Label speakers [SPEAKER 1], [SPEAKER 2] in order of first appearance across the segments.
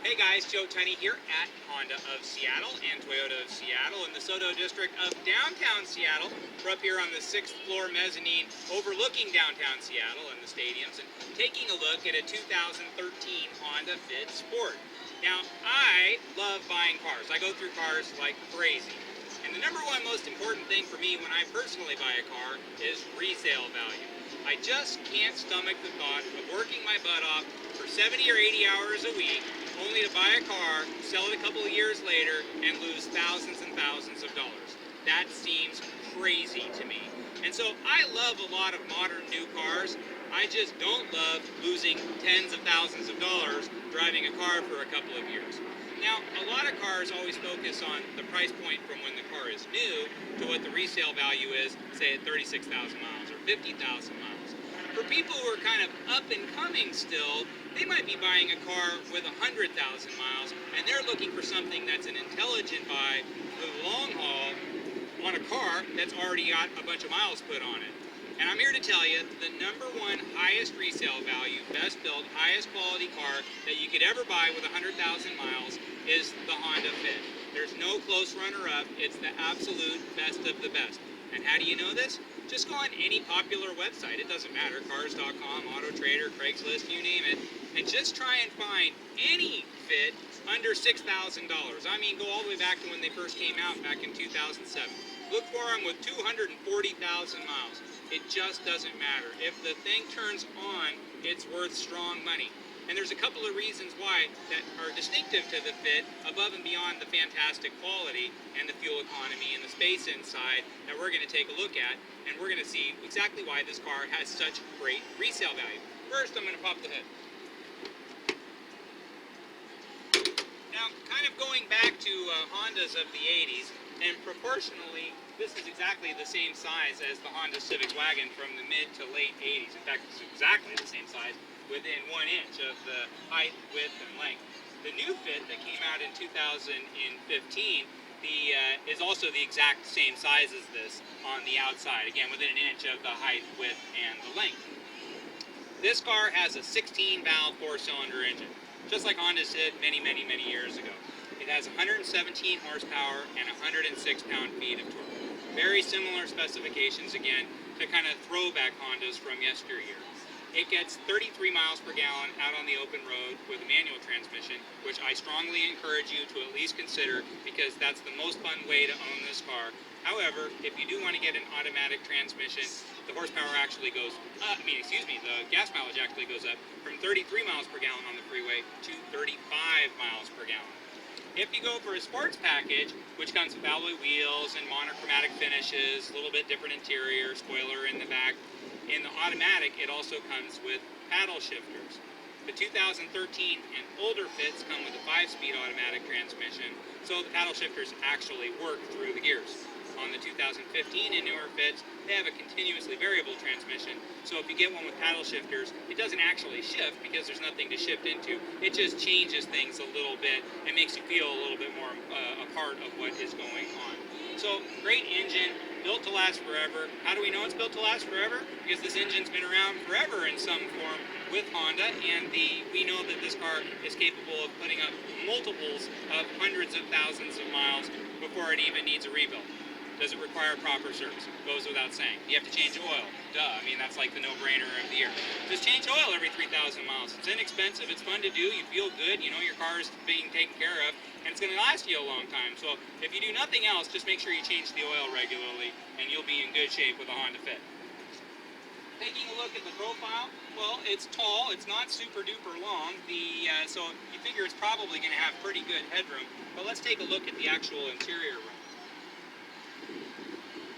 [SPEAKER 1] Hey guys, Joe Tunney here at Honda of Seattle and Toyota of Seattle in the SoDo district of downtown Seattle. We're up here on the 6th floor mezzanine overlooking downtown Seattle and the stadiums and taking a look at a 2013 Honda Fit Sport. Now, I love buying cars. I go through cars like crazy. And the number one most important thing for me when I personally buy a car is resale value. I just can't stomach the thought of working my butt off for 70 or 80 hours a week only to buy a car, sell it a couple of years later, and lose thousands and thousands of dollars. That seems crazy to me. And so I love a lot of modern new cars. I just don't love losing tens of thousands of dollars driving a car for a couple of years. Now, a lot of cars always focus on the price point from when the car is new to what the resale value is, say at 36,000 miles or 50,000 miles. For people who are kind of up and coming still, they might be buying a car with 100,000 miles and they're looking for something that's an intelligent buy for the long haul on a car that's already got a bunch of miles put on it. And I'm here to tell you, the number one highest resale value, best built, highest quality car that you could ever buy with 100,000 miles is the Honda Fit. There's no close runner-up. It's the absolute best of the best. And how do you know this? Just go on any popular website. It doesn't matter, Cars.com, Auto Trader, Craigslist, you name it, and just try and find any Fit under $6,000. I mean, go all the way back to when they first came out back in 2007. Look for them with 240,000 miles. It just doesn't matter. If the thing turns on, it's worth strong money. And there's a couple of reasons why that are distinctive to the Fit, above and beyond the fantastic quality and the fuel economy and the space inside that we're going to take a look at, and we're going to see exactly why this car has such great resale value. First, I'm going to pop the hood. Now, kind of going back to Hondas of the 80s, and proportionally, this is exactly the same size as the Honda Civic Wagon from the mid to late 80s. In fact, it's exactly the same size, within 1 inch of the height, width, and length. The new Fit that came out in 2015 is also the exact same size as this on the outside, again within 1 inch of the height, width, and the length. This car has a 16-valve 4-cylinder engine, just like Honda did many, many, many years ago. It has 117 horsepower and 106 pound-feet of torque. Very similar specifications, again, to kind of throwback Hondas from yesteryear. It gets 33 miles per gallon out on the open road with a manual transmission, which I strongly encourage you to at least consider because that's the most fun way to own this car. However, if you do want to get an automatic transmission, the horsepower actually goes up, the gas mileage actually goes up from 33 miles per gallon on the freeway to 35 miles per gallon. If you go for a sports package, which comes with alloy wheels and monochromatic finishes, a little bit different interior, spoiler in the back, in the automatic, it also comes with paddle shifters. The 2013 and older Fits come with a 5-speed automatic transmission, so the paddle shifters actually work through the gears. On the 2015 and newer Fits, they have a continuously variable transmission, so if you get one with paddle shifters, it doesn't actually shift because there's nothing to shift into. It just changes things a little bit and makes you feel a little bit more a part of what is going on. So, great engine, built to last forever. How do we know it's built to last forever? Because this engine's been around forever in some form with Honda, and we know that this car is capable of putting up multiples of hundreds of thousands of miles before it even needs a rebuild. Does it require proper service? Goes without saying. You have to change oil. Duh. I mean, that's like the no-brainer of the year. Just change oil every 3,000 miles. It's inexpensive. It's fun to do. You feel good. You know your car is being taken care of, and it's going to last you a long time. So if you do nothing else, just make sure you change the oil regularly, and you'll be in good shape with a Honda Fit. Taking a look at the profile, well, it's tall. It's not super-duper long. So you figure it's probably going to have pretty good headroom. But let's take a look at the actual interior room.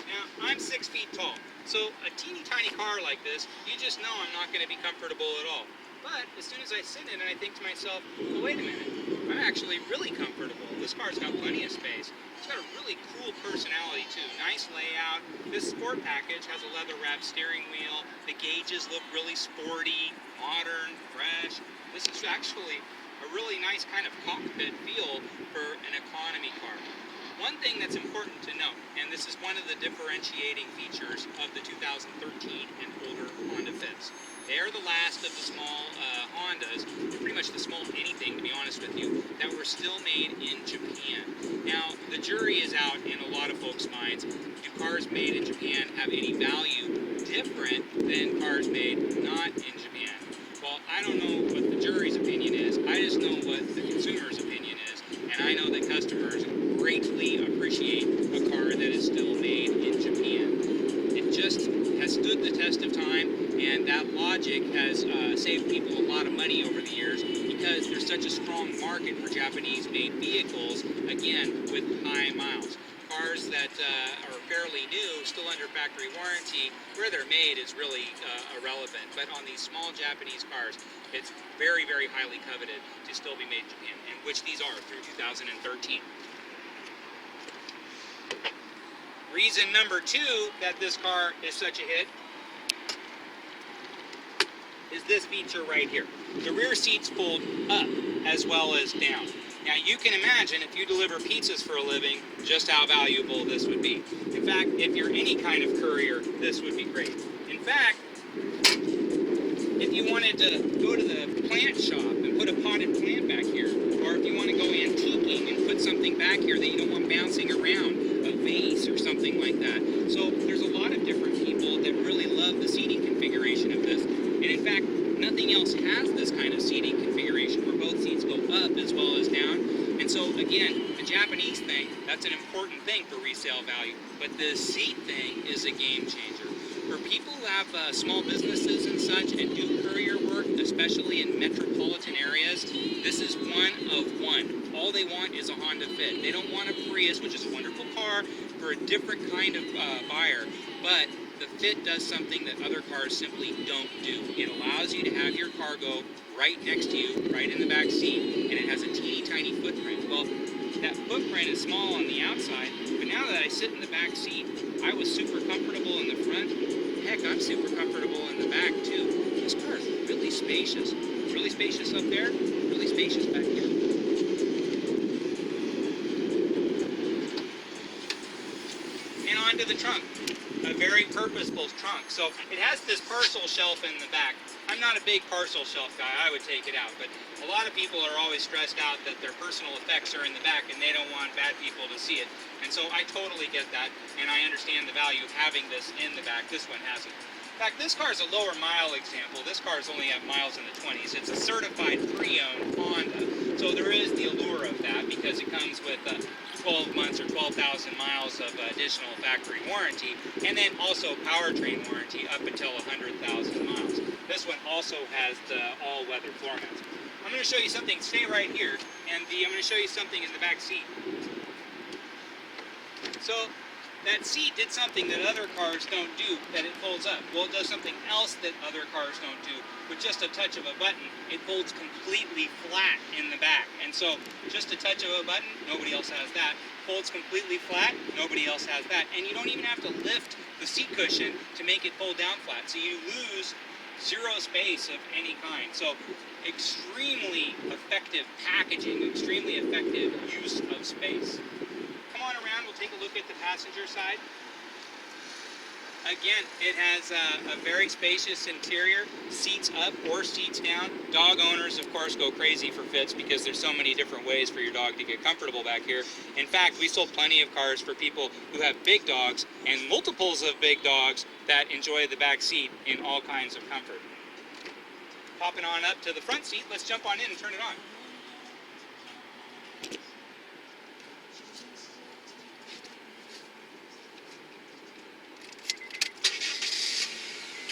[SPEAKER 1] Now, I'm 6 feet tall, so a teeny tiny car like this, you just know I'm not going to be comfortable at all. But as soon as I sit in it, I think to myself, well, wait a minute, I'm actually really comfortable. This car's got plenty of space. It's got a really cool personality too. Nice layout. This sport package has a leather-wrapped steering wheel. The gauges look really sporty, modern, fresh. This is actually a really nice kind of cockpit feel for an economy car. One thing that's important to note, and this is one of the differentiating features of the 2013 and older Honda Fits. They are the last of the small Hondas, pretty much the small anything, to be honest. honest with you, that were still made in Japan. Now, the jury is out in a lot of folks' minds. Do cars made in Japan have any value different than cars made not in Japan? Well, I don't know what the jury's opinion is. I just know what the consumer's opinion is. And I know that customers greatly appreciate a car that is still made in Japan. It just has stood the test of time, and that logic has saved people a lot of money over the years because there's such a strong market for Japanese-made vehicles, again, with high miles. Cars that are fairly new, still under factory warranty, where they're made is really irrelevant. But on these small Japanese cars, it's very, very highly coveted to still be made in Japan, and which these are through 2013. Reason number 2 that this car is such a hit is this feature right here. The rear seats fold up as well as down. Now you can imagine if you deliver pizzas for a living, just how valuable this would be. In fact, if you're any kind of courier, this would be great. In fact, if you wanted to go to the plant shop and put a potted plant back here, or if you want to go antiquing and put something back here that you don't want bouncing around, a vase or something like that. So there's a lot of different people that really love the seating configuration of this. And in fact, nothing else has this kind of seating configuration where both seats go up as well as down. And so again, the Japanese thing, that's an important thing for resale value. But the seat thing is a game changer. For people who have small businesses and such and do courier work, especially in metropolitan areas, this is one of one. All they want is a Honda Fit. They don't want a Prius, which is a wonderful car for a different kind of buyer, but the Fit does something that other cars simply don't do. It allows you to have your car go right next to you, right in the back seat, and it has a teeny tiny footprint. Well, that footprint is small on the outside, but now that I sit in the back seat, I was super comfortable in the front. Heck, I'm super comfortable in the back too. This car is really spacious. It's really spacious up there, really spacious back here. And onto the trunk. A very purposeful trunk. So it has this parcel shelf in the back. I'm not a big parcel shelf guy, I would take it out, but a lot of people are always stressed out that their personal effects are in the back and they don't want bad people to see it. And so I totally get that, and I understand the value of having this in the back. This one hasn't. In fact, this car is a lower mile example. This car is only at miles in the 20s. It's a certified pre-owned Honda. So there is the allure of that because it comes with 12 months or 12,000 miles of additional factory warranty, and then also powertrain warranty up until 100,000 miles. This one also has the all-weather floor mats. I'm going to show you something. Stay right here, and I'm going to show you something in the back seat. So that seat did something that other cars don't do, that it folds up. Well, it does something else that other cars don't do. With just a touch of a button, it folds completely flat in the back. And so, just a touch of a button, nobody else has that. Folds completely flat, nobody else has that. And you don't even have to lift the seat cushion to make it fold down flat. So you lose zero space of any kind. So, extremely effective packaging, extremely effective use of space. Come on around, we'll take a look at the passenger side. Again, it has a very spacious interior, seats up or seats down. Dog owners, of course, go crazy for Fits because there's so many different ways for your dog to get comfortable back here. In fact, we sold plenty of cars for people who have big dogs and multiples of big dogs that enjoy the back seat in all kinds of comfort. Popping on up to the front seat, let's jump on in and turn it on.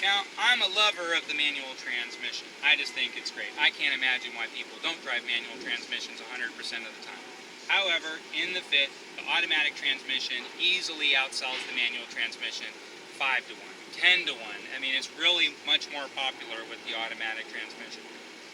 [SPEAKER 1] Now, I'm a lover of the manual transmission. I just think it's great. I can't imagine why people don't drive manual transmissions 100% of the time. However, in the Fit, the automatic transmission easily outsells the manual transmission 5 to 1, 10 to 1. I mean, it's really much more popular with the automatic transmission.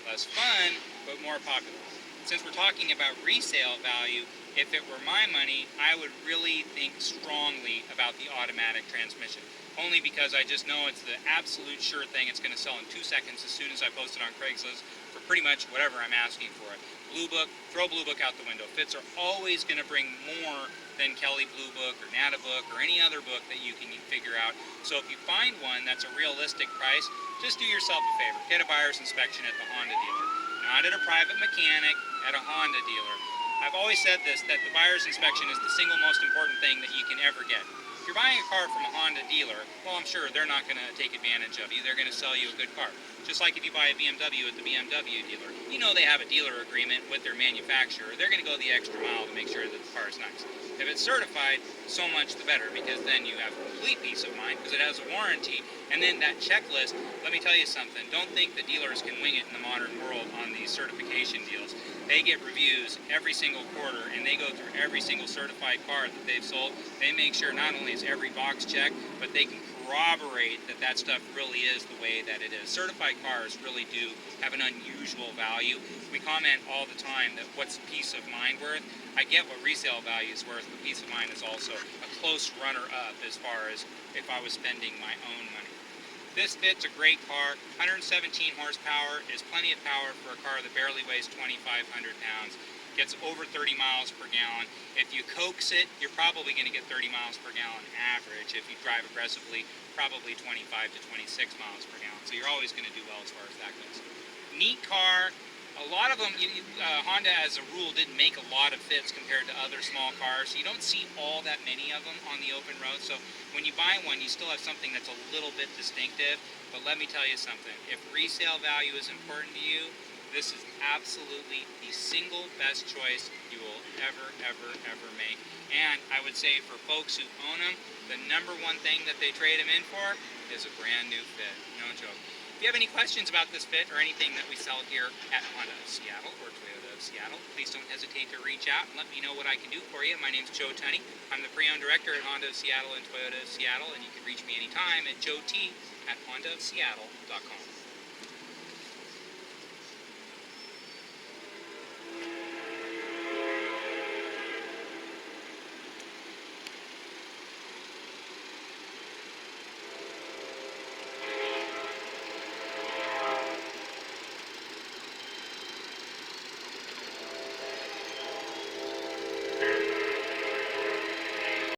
[SPEAKER 1] Less fun, but more popular. Since we're talking about resale value, if it were my money, I would really think strongly about the automatic transmission. Only because I just know it's the absolute sure thing. It's going to sell in 2 seconds as soon as I post it on Craigslist for pretty much whatever I'm asking for it. Blue Book, throw Blue Book out the window. Fits are always going to bring more than Kelly Blue Book or Nata Book or any other book that you can figure out. So if you find one that's a realistic price, just do yourself a favor. Get a buyer's inspection at the Honda dealer. not at a private mechanic, at a Honda dealer. I've always said this, that the buyer's inspection is the single most important thing that you can ever get. If you're buying a car from a Honda dealer, well, I'm sure they're not going to take advantage of you. They're going to sell you a good car. Just like if you buy a BMW at the BMW dealer, you know they have a dealer agreement with their manufacturer. They're going to go the extra mile to make sure that the car is nice. If it's certified, so much the better, because then you have complete peace of mind because it has a warranty. And then that checklist, let me tell you something, don't think the dealers can wing it in the modern world on these certification deals. They get reviews every single quarter, and they go through every single certified car that they've sold. They make sure not only is every box checked, but they can corroborate that that stuff really is the way that it is. Certified cars really do have an unusual value. We comment all the time that what's peace of mind worth? I get what resale value is worth, but peace of mind is also a close runner-up as far as if I was spending my own money. This Fit's a great car. 117 horsepower is plenty of power for a car that barely weighs 2,500 pounds. Gets over 30 miles per gallon. If you coax it, you're probably going to get 30 miles per gallon average. If you drive aggressively, probably 25 to 26 miles per gallon. So you're always going to do well as far as that goes. Neat car. A lot of them, Honda as a rule didn't make a lot of Fits compared to other small cars. You don't see all that many of them on the open road. So when you buy one, you still have something that's a little bit distinctive. But let me tell you something. If resale value is important to you, this is absolutely the single best choice you will ever make. And I would say for folks who own them, the number one thing that they trade them in for is a brand new Fit. No joke. If you have any questions about this Fit or anything that we sell here at Honda of Seattle or Toyota of Seattle, please don't hesitate to reach out and let me know what I can do for you. My name's Joe Tunney. I'm the pre-owned director at Honda of Seattle and Toyota of Seattle, and you can reach me anytime at joet@hondaofseattle.com.